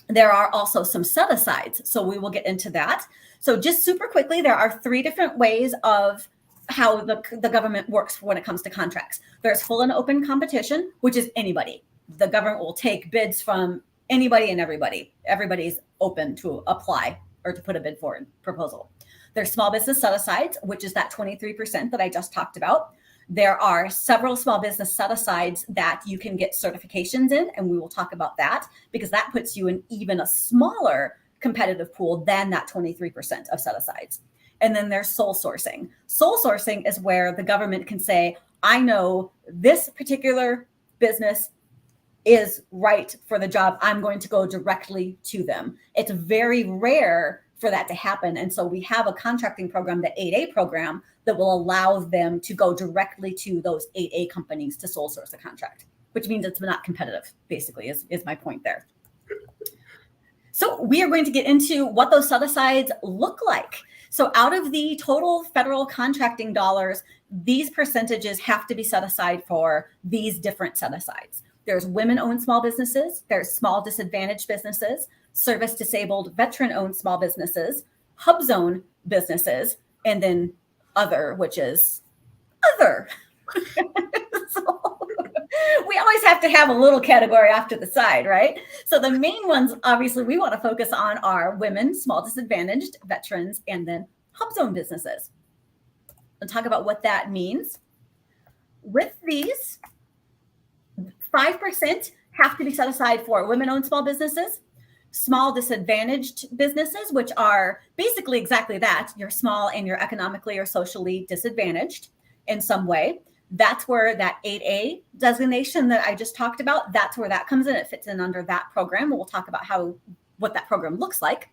Speaker 2: there are also some set-asides. So we will get into that. So just super quickly, there are 3 different ways of how the government works when it comes to contracts. There's full and open competition, which is anybody. The government will take bids from anybody and everybody. Everybody's open to apply or to put a bid for a proposal. There's small business set-asides, which is that 23% that I just talked about. There are several small business set-asides that you can get certifications in, and we will talk about that because that puts you in even a smaller competitive pool than that 23% of set-asides. And then there's sole sourcing. Sole sourcing is where the government can say, I know this particular business is right for the job. I'm going to go directly to them. It's very rare for that to happen. And so we have a contracting program, the 8A program, that will allow them to go directly to those 8A companies to sole source a contract, which means it's not competitive, basically, is my point there. So we are going to get into what those set-asides look like. So out of the total federal contracting dollars, these percentages have to be set aside for these different set-asides. There's women-owned small businesses, there's small disadvantaged businesses, service-disabled veteran-owned small businesses, hub zone businesses, and then other, which is other. So we always have to have a little category off to the side, right? So the main ones, obviously, we want to focus on are women, small disadvantaged, veterans, and then hub zone businesses. We'll talk about what that means. With these, 5% have to be set aside for women-owned small businesses, small disadvantaged businesses, which are basically exactly that. You're small and you're economically or socially disadvantaged in some way. That's where that 8A designation that I just talked about, that's where that comes in. It fits in under that program. We'll talk about what that program looks like.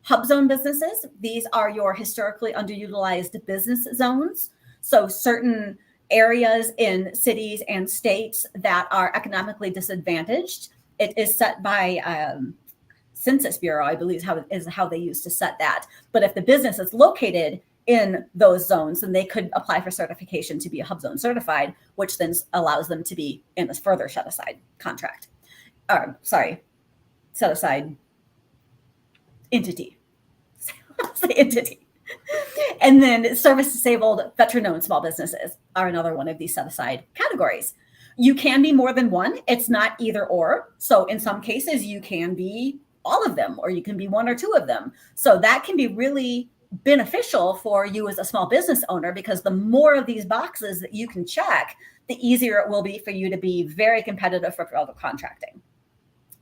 Speaker 2: Hub zone businesses, these are your historically underutilized business zones. So certain areas in cities and states that are economically disadvantaged. It is set by Census Bureau, I believe is how they used to set that. But if the business is located in those zones, then they could apply for certification to be a hub zone certified, which then allows them to be in a further set aside contract. Set aside entity. Say entity. And then service disabled veteran-owned small businesses are another one of these set aside categories. You can be more than one. It's not either or. So in some cases, you can be all of them, or you can be one or two of them. So that can be really beneficial for you as a small business owner, because the more of these boxes that you can check, the easier it will be for you to be very competitive for federal contracting.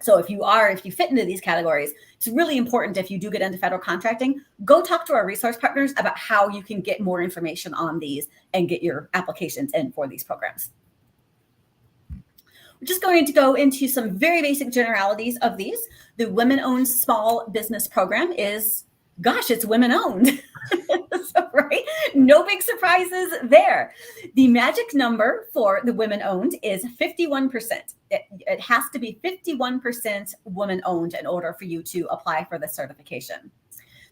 Speaker 2: So if you fit into these categories, it's really important, if you do get into federal contracting, go talk to our resource partners about how you can get more information on these and get your applications in for these programs. We're just going to go into some very basic generalities of these. The women-owned small business program is, gosh, it's women-owned. So, right? No big surprises there. The magic number for the women-owned is 51%. It has to be 51% women-owned in order for you to apply for the certification.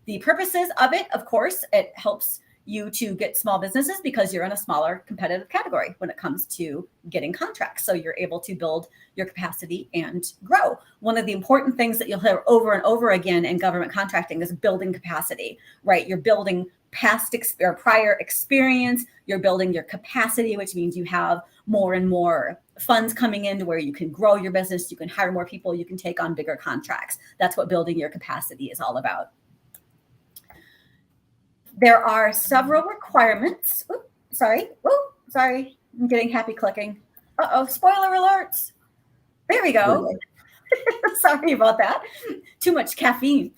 Speaker 2: The purposes of it, of course, it helps you to get small businesses because you're in a smaller competitive category when it comes to getting contracts. So you're able to build your capacity and grow. One of the important things that you'll hear over and over again in government contracting is building capacity, right? You're building prior experience, you're building your capacity, which means you have more and more funds coming in to where you can grow your business, you can hire more people, you can take on bigger contracts. That's what building your capacity is all about. There are several requirements. Sorry, I'm getting happy clicking. Spoiler alerts. There we go. Sorry about that. Too much caffeine.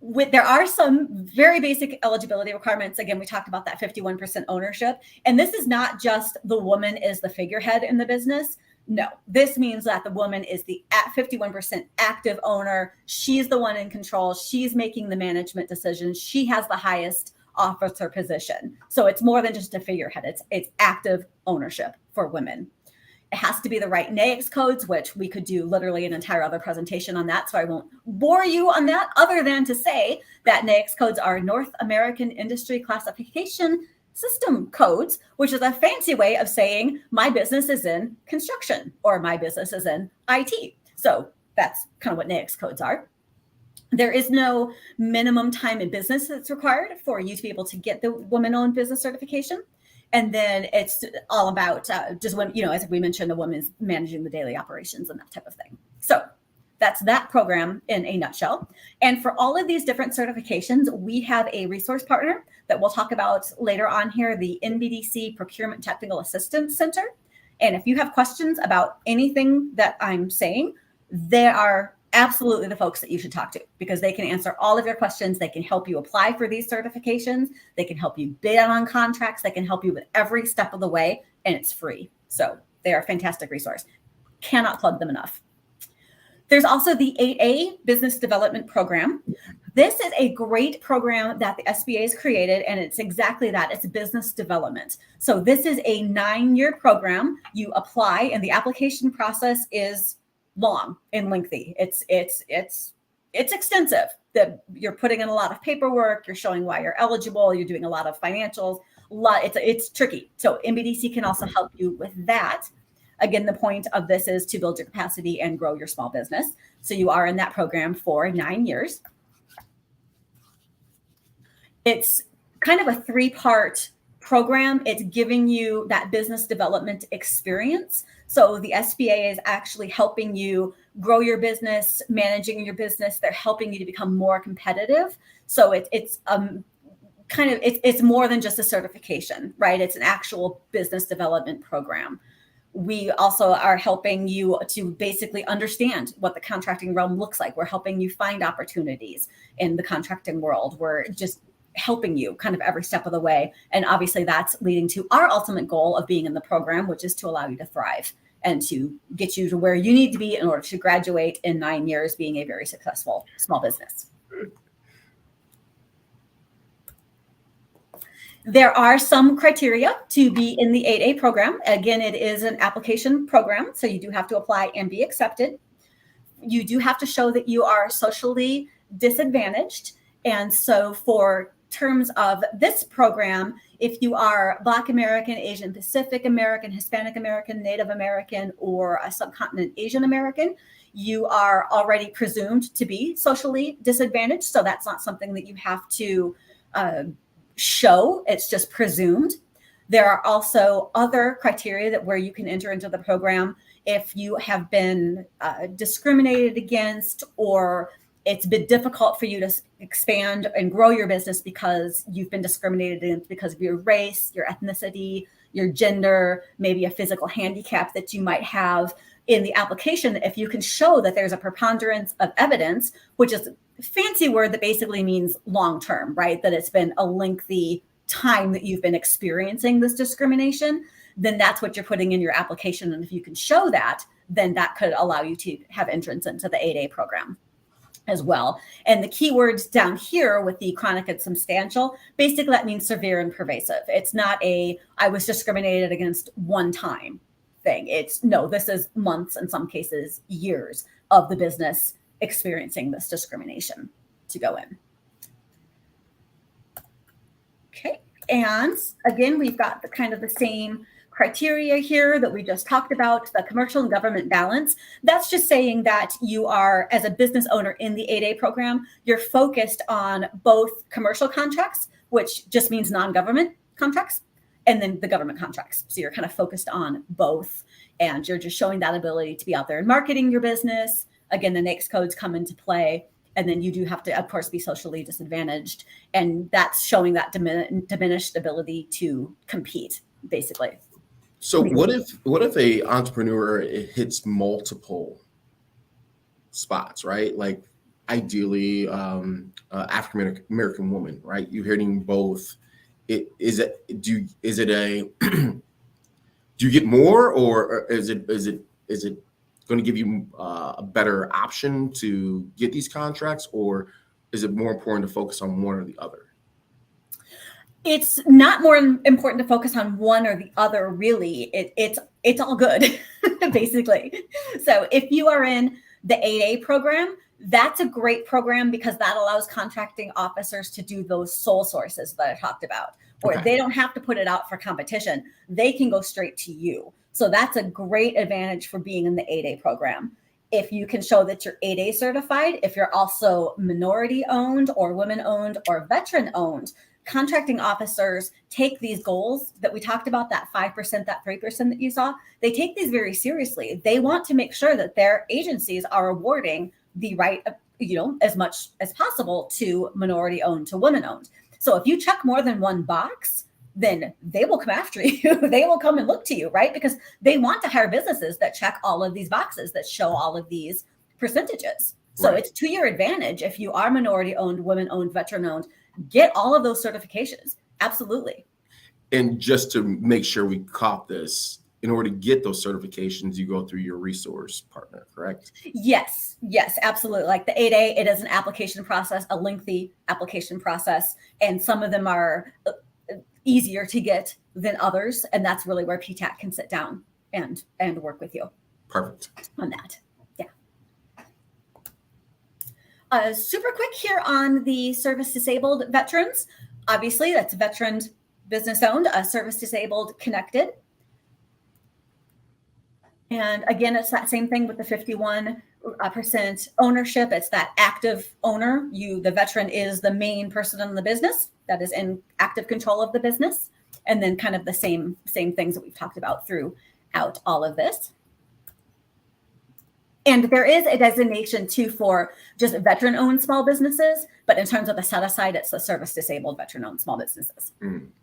Speaker 2: There are some very basic eligibility requirements. Again, we talked about that 51% ownership. And this is not just the woman is the figurehead in the business. No, this means that the woman is the 51% active owner. She's the one in control. She's making the management decisions. She has the highest officer position. So it's more than just a figurehead. It's active ownership for women. It has to be the right NAICS codes, which we could do literally an entire other presentation on that. So I won't bore you on that, other than to say that NAICS codes are North American Industry Classification System codes, which is a fancy way of saying my business is in construction or my business is in IT. So that's kind of what NAICS codes are. There is no minimum time in business that's required for you to be able to get the women-owned business certification. And then it's all about just when, as we mentioned, the woman's managing the daily operations and that type of thing. So that's that program in a nutshell. And for all of these different certifications, we have a resource partner that we'll talk about later on here, the NBDC Procurement Technical Assistance Center. And if you have questions about anything that I'm saying, they are absolutely the folks that you should talk to, because they can answer all of your questions. They can help you apply for these certifications. They can help you bid on contracts. They can help you with every step of the way, and it's free. So they are a fantastic resource. Cannot plug them enough. There's also the 8A Business Development Program. This is a great program that the SBA has created, and it's exactly that. It's business development. So this is a 9-year program. You apply, and the application process is long and lengthy. It's extensive. That you're putting in a lot of paperwork. You're showing why you're eligible. You're doing a lot of financials. It's tricky. So NBDC can also help you with that. Again, the point of this is to build your capacity and grow your small business. So you are in that program for 9 years. It's kind of a 3-part program. It's giving you that business development experience. So the SBA is actually helping you grow your business, managing your business. They're helping you to become more competitive. So it's more than just a certification, right? It's an actual business development program. We also are helping you to basically understand what the contracting realm looks like. We're helping you find opportunities in the contracting world. We're just helping you kind of every step of the way. And obviously that's leading to our ultimate goal of being in the program, which is to allow you to thrive and to get you to where you need to be in order to graduate in 9 years being a very successful small business. There are some criteria to be in the 8A program. Again, it is an application program, so you do have to apply and be accepted. You do have to show that you are socially disadvantaged. And so for terms of this program, if you are Black American, Asian Pacific American, Hispanic American, Native American, or a subcontinent Asian American, you are already presumed to be socially disadvantaged. So that's not something that you have to show. It's just presumed. There are also other criteria that where you can enter into the program if you have been discriminated against, or it's been difficult for you to expand and grow your business because you've been discriminated against because of your race, your ethnicity, your gender, maybe a physical handicap that you might have. In the application, if you can show that there's a preponderance of evidence, which is a fancy word that basically means long-term, right? That it's been a lengthy time that you've been experiencing this discrimination, then that's what you're putting in your application. And if you can show that, then that could allow you to have entrance into the 8A program as well. And the keywords down here with the chronic and substantial, basically that means severe and pervasive. It's not I was discriminated against one time thing. This is months, in some cases, years of the business experiencing this discrimination to go in. Okay. And again, we've got the same criteria here that we just talked about, the commercial and government balance. That's just saying that you are, as a business owner in the 8A program, you're focused on both commercial contracts, which just means non-government contracts, and then the government contracts. So you're kind of focused on both, and you're just showing that ability to be out there and marketing your business. Again, the NAICS codes come into play, and then you do have to, of course, be socially disadvantaged, and that's showing that diminished ability to compete, basically.
Speaker 1: So what if a entrepreneur hits multiple spots, right? Like ideally, African American woman, right? You're hitting both. Do you get more, or is it going to give you a better option to get these contracts, or is it more important to focus on one or the other?
Speaker 2: It's not more important to focus on one or the other, really. It's all good, basically. So if you are in the 8A program, that's a great program because that allows contracting officers to do those sole sources that I talked about, where they don't have to put it out for competition. They can go straight to you. So that's a great advantage for being in the 8A program. If you can show that you're 8A certified, if you're also minority owned or women owned or veteran owned, contracting officers take these goals that we talked about, that 5%, that 3% that you saw, they take these very seriously. They want to make sure that their agencies are awarding the right, as much as possible to minority owned, to women owned. So if you check more than one box, then they will come after you. They will come and look to you, right? Because they want to hire businesses that check all of these boxes, that show all of these percentages. So
Speaker 1: Right.
Speaker 2: it's to your advantage if you are minority owned, women owned, veteran owned. Get all of those certifications. Absolutely.
Speaker 1: And just to make sure we caught this, in order to get those certifications, you go through your resource partner, correct?
Speaker 2: Yes, absolutely. Like the 8A, it is an application process, a lengthy application process, and some of them are easier to get than others. And that's really where PTAC can sit down and work with you.
Speaker 1: Perfect.
Speaker 2: On that. Yeah. Super quick here on the service disabled veterans. Obviously, that's veteran business owned, service disabled connected. And again, it's that same thing with the 51% ownership. It's that active owner. The veteran is the main person in the business that is in active control of the business. And then kind of the same things that we've talked about throughout all of this. And there is a designation too for just veteran-owned small businesses, but in terms of the set aside, it's the service-disabled veteran-owned small businesses.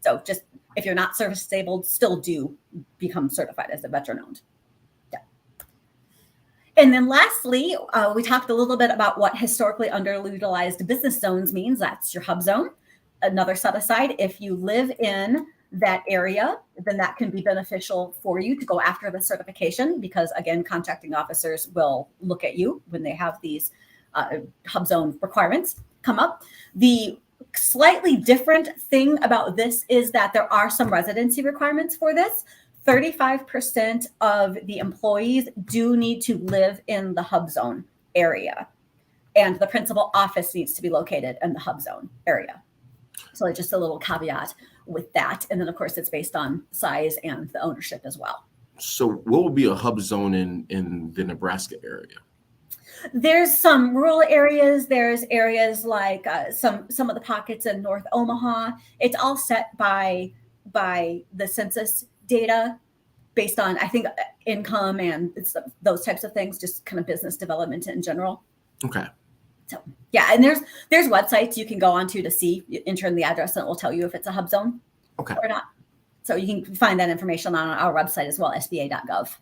Speaker 2: So just if you're not service-disabled, still do become certified as a veteran-owned. Yeah. And then lastly, we talked a little bit about what historically underutilized business zones means. That's your hub zone. Another set aside, if you live in that area, then that can be beneficial for you to go after the certification because, again, contracting officers will look at you when they have these hub zone requirements come up. The slightly different thing about this is that there are some residency requirements for this. 35% of the employees do need to live in the hub zone area, and the principal office needs to be located in the hub zone area. So just a little caveat with that. And then, of course, it's based on size and the ownership as well.
Speaker 1: So what would be a hub zone in the Nebraska area?
Speaker 2: There's some rural areas. There's areas like some of the pockets in North Omaha. It's all set by the census data based on, I think, income and those types of things, just kind of business development in general.
Speaker 1: Okay.
Speaker 2: So yeah, and there's websites you can go onto to see, enter in the address, and it will tell you if it's a hub zone or not. So you can find that information on our website as well, sba.gov.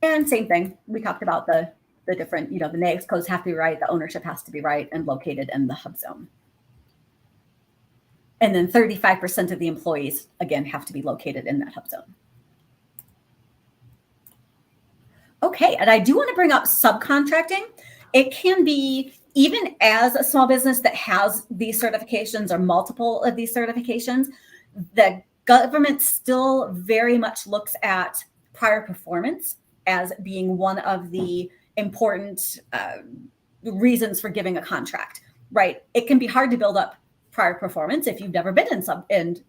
Speaker 2: And same thing, we talked about the different, the NAICS codes have to be right, the ownership has to be right and located in the hub zone. And then 35% of the employees, again, have to be located in that hub zone. Okay, and I do want to bring up subcontracting. It can be, even as a small business that has these certifications or multiple of these certifications, the government still very much looks at prior performance as being one of the important reasons for giving a contract, right? It can be hard to build up prior performance if you've never been in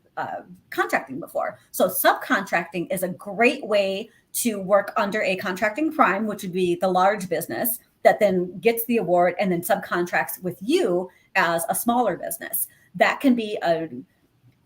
Speaker 2: contracting before. So subcontracting is a great way to work under a contracting prime, which would be the large business that then gets the award and then subcontracts with you as a smaller business. That can be an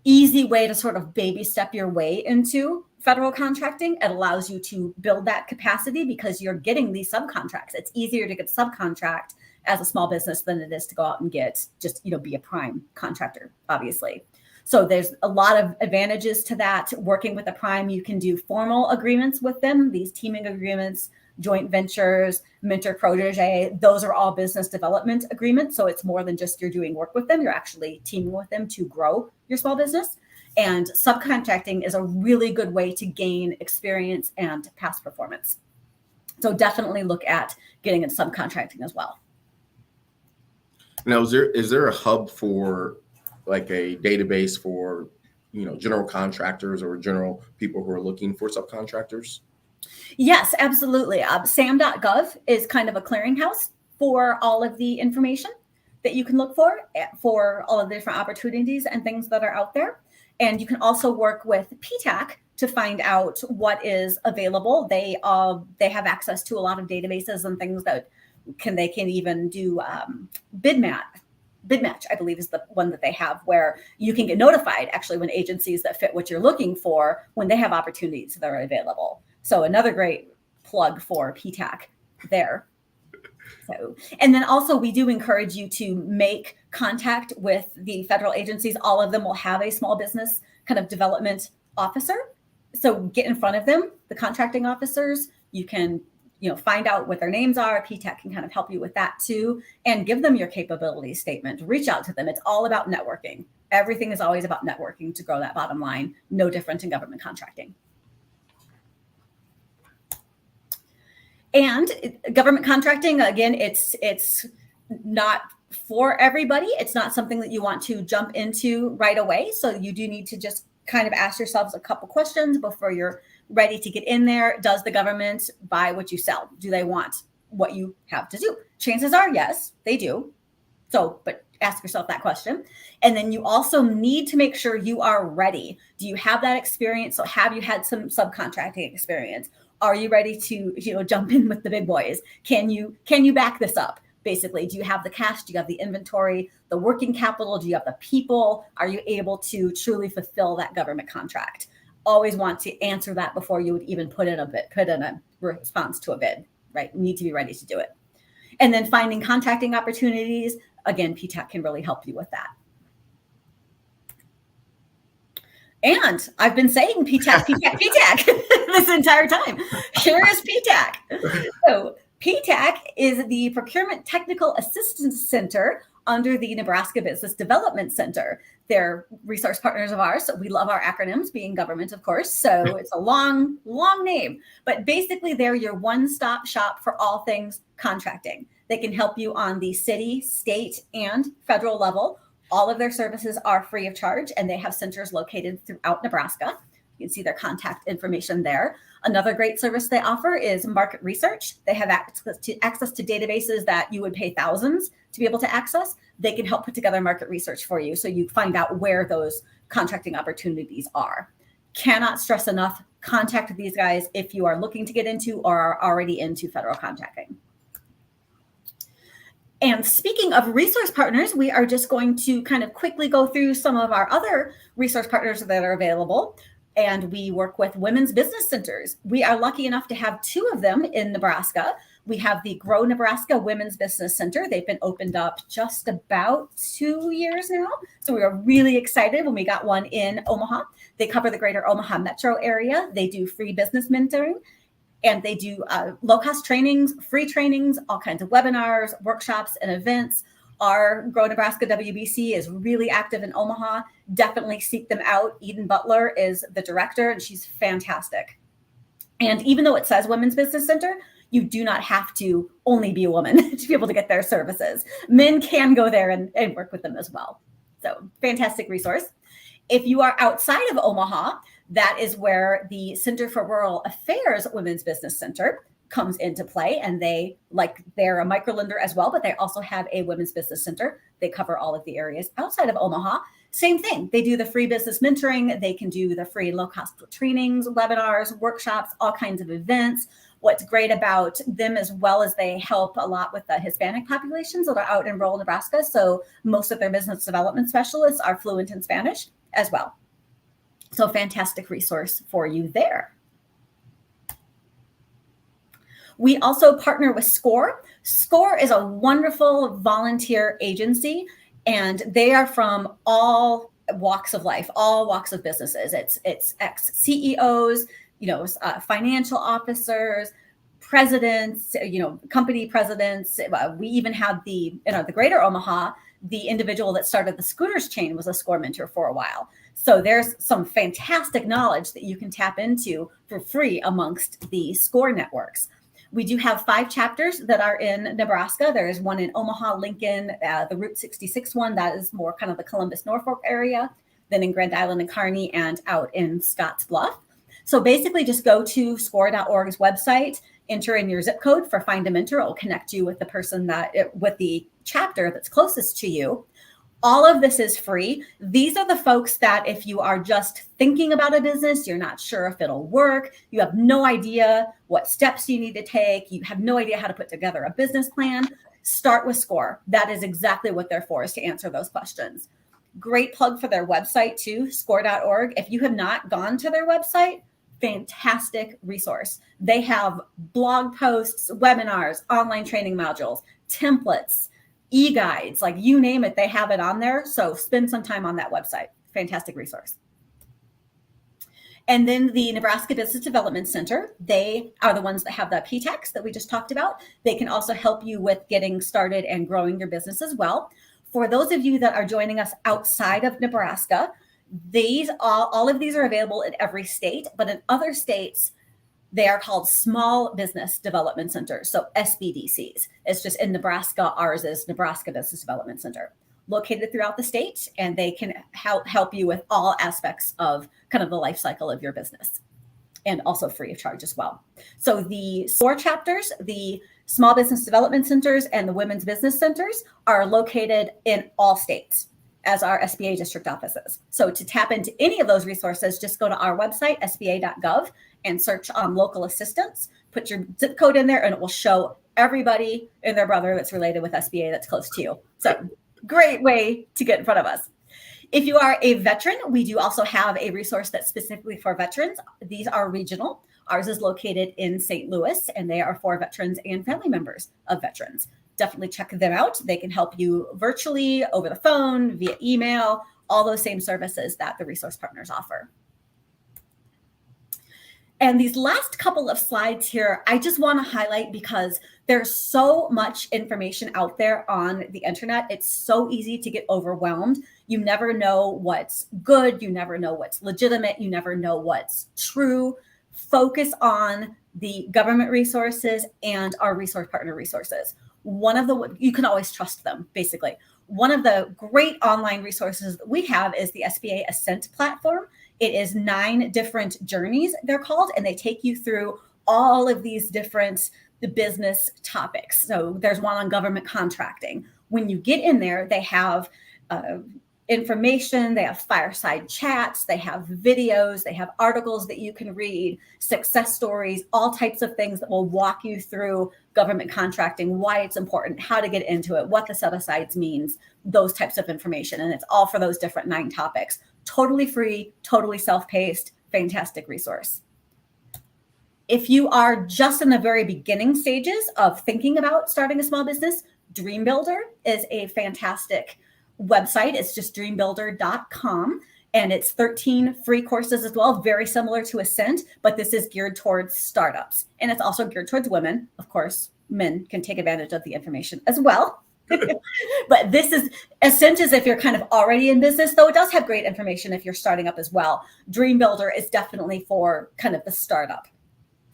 Speaker 2: easy way to sort of baby step your way into federal contracting. It allows you to build that capacity because you're getting these subcontracts. It's easier to get subcontract as a small business than it is to go out and get just, be a prime contractor, obviously. So there's a lot of advantages to that. Working with a prime, you can do formal agreements with them, these teaming agreements, joint ventures, mentor protege. Those are all business development agreements. So it's more than just you're doing work with them. You're actually teaming with them to grow your small business. And subcontracting is a really good way to gain experience and past performance. So definitely look at getting into subcontracting as well.
Speaker 1: Now, is there a hub for like a database for, general contractors or general people who are looking for subcontractors?
Speaker 2: Yes, absolutely. SAM.gov is kind of a clearinghouse for all of the information that you can look for all of the different opportunities and things that are out there. And you can also work with PTAC to find out what is available. They have access to a lot of databases and things that they can even do Bid Match, I believe, is the one that they have, where you can get notified actually when agencies that fit what you're looking for, when they have opportunities that are available. So another great plug for PTAC there. So, and then also we do encourage you to make contact with the federal agencies. All of them will have a small business kind of development officer. So get in front of them, the contracting officers. You can, find out what their names are. PTAC can kind of help you with that too, and give them your capability statement. Reach out to them. It's all about networking. Everything is always about networking to grow that bottom line. No different in government contracting. And government contracting, again, it's not for everybody. It's not something that you want to jump into right away. So you do need to just kind of ask yourselves a couple questions before you're ready to get in there. Does the government buy what you sell? Do they want what you have to do? Chances are, yes, they do. So, but ask yourself that question. And then you also need to make sure you are ready. Do you have that experience? So have you had some subcontracting experience? Are you ready to, jump in with the big boys? Can you back this up? Basically, do you have the cash? Do you have the inventory, the working capital? Do you have the people? Are you able to truly fulfill that government contract? Always want to answer that before you would even put in a response to a bid, right? You need to be ready to do it. And then finding contracting opportunities. Again, PTAC can really help you with that. And I've been saying PTAC this entire time. Here is PTAC. So PTAC is the Procurement Technical Assistance Center under the Nebraska Business Development Center. They're resource partners of ours. So we love our acronyms, being government, of course. So it's a long, long name. But basically, they're your one-stop shop for all things contracting. They can help you on the city, state, and federal level. All of their services are free of charge, and they have centers located throughout Nebraska. You can see their contact information there. Another great service they offer is market research. They have access to databases that you would pay thousands to be able to access. They can help put together market research for you, so you find out where those contracting opportunities are. Cannot stress enough, contact these guys if you are looking to get into or are already into federal contracting. And speaking of resource partners, we are just going to kind of quickly go through some of our other resource partners that are available. And we work with women's business centers. We are lucky enough to have 2 of them in Nebraska. We have the Grow Nebraska Women's Business Center. They've been opened up just about 2 years now. So we were really excited when we got one in Omaha. They cover the greater Omaha metro area. They do free business mentoring. And they do low-cost trainings, free trainings, all kinds of webinars, workshops, and events. Our Grow Nebraska WBC is really active in Omaha. Definitely seek them out. Eden Butler is the director, and she's fantastic. And even though it says Women's Business Center, you do not have to only be a woman to be able to get their services. Men can go there and work with them as well. So fantastic resource. If you are outside of Omaha, that is where the Center for Rural Affairs Women's Business Center comes into play. And they're a microlender as well, but they also have a women's business center. They cover all of the areas outside of Omaha. Same thing. They do the free business mentoring. They can do the free low-cost trainings, webinars, workshops, all kinds of events. What's great about them as well is they help a lot with the Hispanic populations that are out in rural Nebraska. So most of their business development specialists are fluent in Spanish as well. So fantastic resource for you there. We also partner with SCORE. SCORE is a wonderful volunteer agency, and they are from all walks of life, all walks of businesses. It's ex-CEOs, financial officers, presidents, company presidents. We even have the greater Omaha, the individual that started the scooters chain was a SCORE mentor for a while. So there's some fantastic knowledge that you can tap into for free amongst the SCORE networks. We do have 5 chapters that are in Nebraska. There is one in Omaha, Lincoln, the Route 66 one, that is more kind of the Columbus, Norfolk area, then in Grand Island and Kearney, and out in Scotts Bluff. So basically just go to score.org's website, enter in your zip code for Find a Mentor. It will connect you with the person with the chapter that's closest to you. All of this is free. These are the folks that if you are just thinking about a business, you're not sure if it'll work, you have no idea what steps you need to take, you have no idea how to put together a business plan. start with SCORE. That is exactly what they're for, is to answer those questions. Great plug for their website too, score.org. If you have not gone to their website, fantastic resource. They have blog posts, webinars, online training modules, templates, e-guides, like you name it, they have it on there. So spend some time on that website. Fantastic resource. And then the Nebraska Business Development Center, they are the ones that have the PTACs that we just talked about. They can also help you with getting started and growing your business as well. For those of you that are joining us outside of Nebraska, all of these are available in every state, but in other states, they are called Small Business Development Centers, so SBDCs. It's just in Nebraska, ours is Nebraska Business Development Center, located throughout the state, and they can help you with all aspects of kind of the life cycle of your business, and also free of charge as well. So the SOAR chapters, the Small Business Development Centers, and the Women's Business Centers are located in all states, as our SBA district offices. So to tap into any of those resources, just go to our website, sba.gov, and search on local assistance, put your zip code in there, and it will show everybody and their brother that's related with SBA that's close to you. So great way to get in front of us. If you are a veteran, we do also have a resource that's specifically for veterans. These are regional. Ours is located in St. Louis, and they are for veterans and family members of veterans. Definitely check them out. They can help you virtually, over the phone, via email, all those same services that the resource partners offer. And these last couple of slides here, I just want to highlight because there's so much information out there on the internet. It's so easy to get overwhelmed. You never know what's good. You never know what's legitimate. You never know what's true. Focus on the government resources and our resource partner resources. You can always trust them, basically. One of the great online resources that we have is the SBA Ascent platform. It is 9 different journeys, they're called, and they take you through all of these different business topics. So there's one on government contracting. When you get in there, they have information, they have fireside chats, they have videos, they have articles that you can read, success stories, all types of things that will walk you through government contracting, why it's important, how to get into it, what the set-asides means, those types of information. And it's all for those different 9 topics. Totally free, totally self-paced, fantastic resource. If you are just in the very beginning stages of thinking about starting a small business, Dream Builder is a fantastic website. It's just dreambuilder.com, and it's 13 free courses as well, very similar to Ascent, but this is geared towards startups, and it's also geared towards women. Of course, men can take advantage of the information as well. But this is Ascent is if you're kind of already in business, though it does have great information if you're starting up as well. Dream Builder is definitely for kind of the startup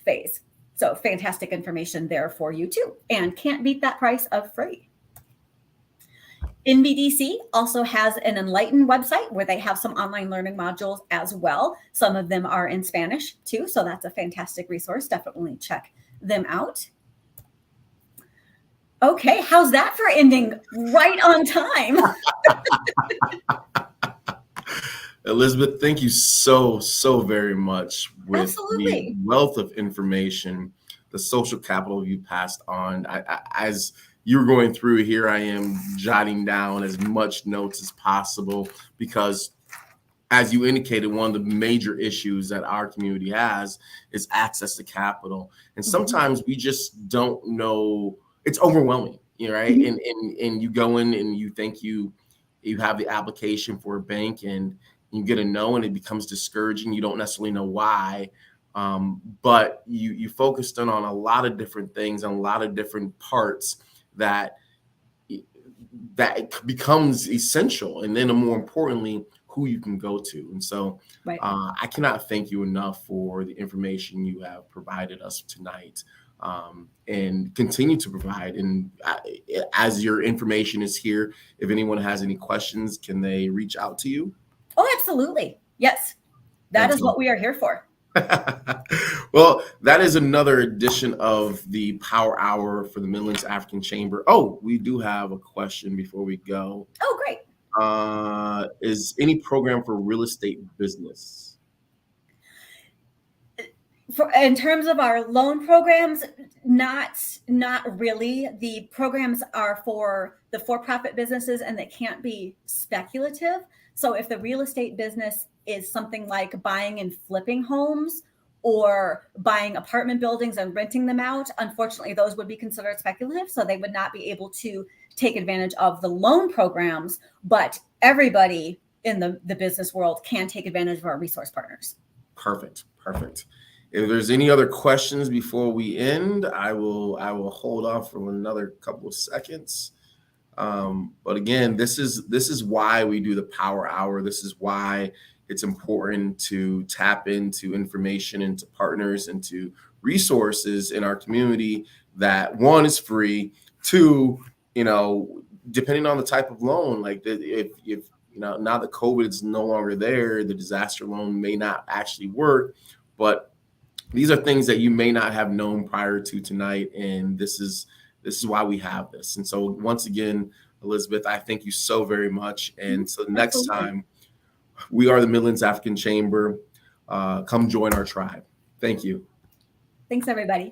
Speaker 2: phase. So fantastic information there for you too, and can't beat that price of free. NBDC also has an Enlighten website where they have some online learning modules as well. Some of them are in Spanish too, so that's a fantastic resource. Definitely check them out. Okay, how's that for ending right on time?
Speaker 1: Elizabeth, thank you so very much with
Speaker 2: Absolutely.
Speaker 1: the wealth of information, the social capital you passed on. As you're going through here, I am jotting down as much notes as possible because, as you indicated, one of the major issues that our community has is access to capital. And sometimes we just don't know, it's overwhelming, right? And you go in and you think you have the application for a bank and you get a no, and it becomes discouraging. You don't necessarily know why. But you focused on a lot of different things and a lot of different parts that becomes essential, and then more importantly, who you can go to. And so
Speaker 2: Right.
Speaker 1: I cannot thank you enough for the information you have provided us tonight, and continue to provide. And as your information is here, if anyone has any questions, can they reach out to you?
Speaker 2: Oh, absolutely. Yes, that
Speaker 1: Excellent.
Speaker 2: is what we are here for.
Speaker 1: Well, that is another edition of the Power Hour for the Midlands African Chamber. Oh, we do have a question before we go.
Speaker 2: Oh, great.
Speaker 1: Is any program for real estate business?
Speaker 2: In terms of our loan programs, not really. The programs are for the for-profit businesses, and they can't be speculative. So if the real estate business is something like buying and flipping homes or buying apartment buildings and renting them out, unfortunately, those would be considered speculative. So they would not be able to take advantage of the loan programs, but everybody in the business world can take advantage of our resource partners.
Speaker 1: Perfect. If there's any other questions before we end, I will hold off for another couple of seconds. But again, this is why we do the Power Hour. This is why it's important to tap into information, into partners, into resources in our community that, one, is free. Two, depending on the type of loan, like if now that COVID is no longer there, the disaster loan may not actually work, but these are things that you may not have known prior to tonight, and this is why we have this. And so once again, Elizabeth, I thank you so very much. And so next time, we are the Midlands African Chamber. Come join our tribe. Thank you.
Speaker 2: Thanks, everybody.